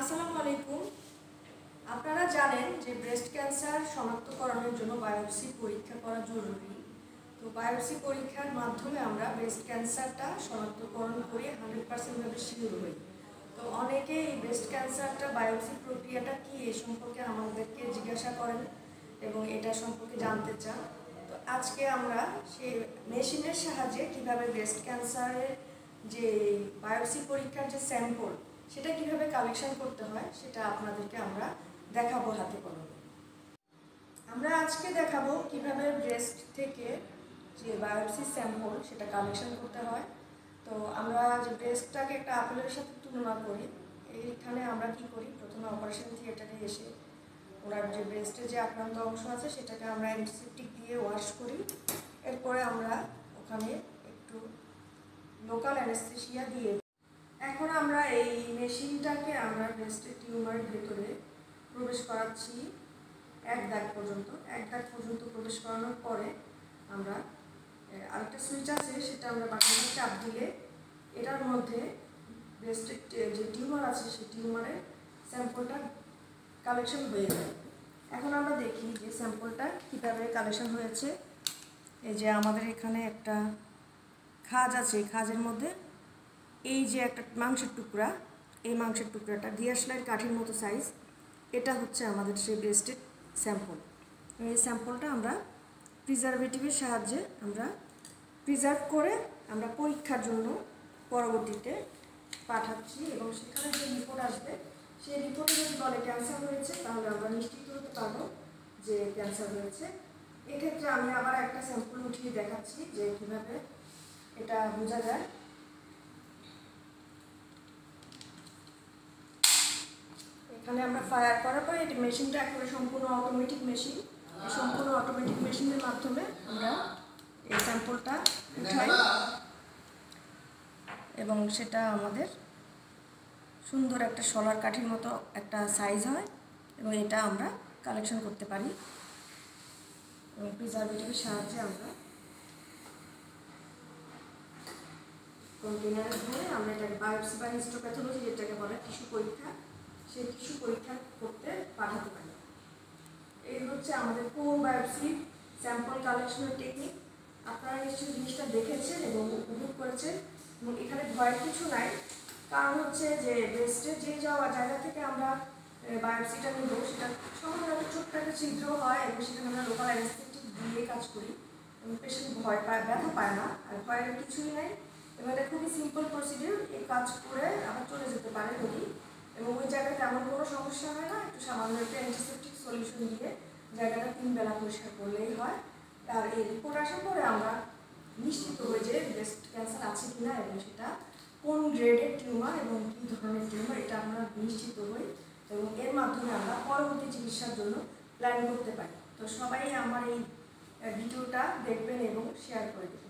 আসসালামু আলাইকুম। আপনারা জানেন যে ব্রেস্ট ক্যান্সার শনাক্তকরণের জন্য বায়োপসি পরীক্ষা করা জরুরি। তো বায়োপসি পরীক্ষার মাধ্যমে আমরা ব্রেস্ট ক্যান্সারটা শনাক্তকরণ করে 100% ভাবে শিওর হই। তো অনেকে এই ব্রেস্ট ক্যান্সারটা বায়োপসি প্রক্রিয়াটা কি এ সম্পর্কে আমাদেরকে জিজ্ঞাসা করেন এবং এটা সম্পর্কে জানতে চান। তো আজকে আমরা সেই মেশিনের সাহায্যে কিভাবে ব্রেস্ট ক্যান্সারের যে বায়োপসি পরীক্ষার যে স্যাম্পল সেটা কিভাবে কালেকশন করতে হয় সেটা আপনাদেরকে আমরা দেখাবো হাতে কলমে। আমরা আজকে দেখাবো কিভাবে ব্রেস্ট থেকে যে বায়োপসি স্যাম্পল সেটা কালেকশন করতে হয়। তো আমরা যে ব্রেস্টটাকে একটা আপেলের সাথে তুলনা করি, এইখানে আমরা কি করি, প্রথমে অপারেশন থিয়েটারে এসে ওনার যে ব্রেস্টের যে আক্রান্ত অংশ আছে সেটাকে আমরা অ্যান্টিসেপটিক দিয়ে ওয়াশ করি। এরপরে আমরা ওখানে একটু লোকাল অ্যানেস্থেসিয়া দিয়ে এখন আমরা এই মেশিনটাকে আমরা ব্রেস্টের টিউমারের ভেতরে প্রবেশ করাচ্ছি এক দাগ পর্যন্ত প্রবেশ করানোর পরে আমরা আরেকটা সুইচ আছে সেটা আমরা বাটনটা চাপ দিলে এটার মধ্যে ব্রেস্টের যে টিউমার আছে সেই টিউমারের স্যাম্পলটা কালেকশন হয়ে যায়। এখন আমরা দেখি যে স্যাম্পলটা কীভাবে কালেকশন হয়েছে। এই যে আমাদের এখানে একটা খাঁজ আছে, এই খাঁজের মধ্যে এই যে একটা মাংসের টুকরা, এই মাংসের টুকরাটা দিয়াশলাইয়ের কাঠির মতো সাইজ, এটা হচ্ছে আমাদের সেই ব্রেস্টের স্যাম্পল। এই স্যাম্পলটা আমরা প্রিজারভেটিভের সাহায্যে আমরা প্রিজার্ভ করে আমরা পরীক্ষার জন্য পরবর্তীতে পাঠাচ্ছি এবং সেখানে যে রিপোর্ট আসবে সেই রিপোর্টে যদি বলে ক্যান্সার হয়েছে তাহলে আমরা নিশ্চিত হতে পারবো যে ক্যান্সার হয়েছে। এক্ষেত্রে আমি আবার একটা স্যাম্পল উঠিয়ে দেখাচ্ছি যে কীভাবে এটা বোঝা যায়। এখানে আমরা ফায়ার করার পরে এই মেশিনটা একেবারে সম্পূর্ণ অটোমেটিক মেশিন। এই সম্পূর্ণ অটোমেটিক মেশিনের মাধ্যমে আমরা এই স্যাম্পলটা উঠাই এবং সেটা আমাদের সুন্দর একটা শলার কাঠির মতো একটা সাইজ হয় এবং এটা আমরা কালেকশন করতে পারি এবং প্রিজারভেটিভের সাহায্যে আমরা কন্টেনারে ধরে আমরা এটাকে বায়োপসি বা হিস্টোপ্যাথোলজি যেটাকে বলে টিস্যু পরীক্ষা, সেই টিস্যু পরীক্ষা করতে পাঠাতে পারি। এই হচ্ছে আমাদের কোর বায়োপসি স্যাম্পল কালেকশনের টেকনিক। আপনারা নিশ্চয়ই জিনিসটা দেখেছেন এবং উপভোগ করেছেন এবং এখানে ভয়ের কিছু নাই। কারণ হচ্ছে যে ব্রেস্টের যে যাওয়া জায়গা থেকে আমরা বায়োপসিটা নেব সেটা সামান্য ছোট্ট একটা ছিদ্র হয় এবং সেখানে আমরা লোকাল অ্যানেস্থেটিক দিয়ে কাজ করি এবং পেশেন্ট ভয় পায়, ব্যথা পায় না, আর ভয়ের কিছুই নাই এবং এটা খুবই সিম্পল প্রসিডিউর। এই কাজ করে আবার চলে যেতে পারে রোগী এবং ওই জায়গায় তেমন কোনো সমস্যা হয় না। একটু সামান্য একটা অ্যান্টিসেপটিক সলিউশন দিয়ে জায়গাটা 3 বেলা পরিষ্কার করলেই হয়। আর এই রিপোর্ট আসার পরে আমরা নিশ্চিত হই যে ব্রেস্ট ক্যান্সার আছে কিনা এবং সেটা কোন গ্রেডের টিউমার এবং কী ধরনের টিউমার এটা আমরা নিশ্চিত হই এবং এর মাধ্যমে আমরা পরবর্তী চিকিৎসার জন্য প্ল্যান করতে পারি। তো সবাই আমার এই ভিডিওটা দেখবেন এবং শেয়ার করে দেবেন।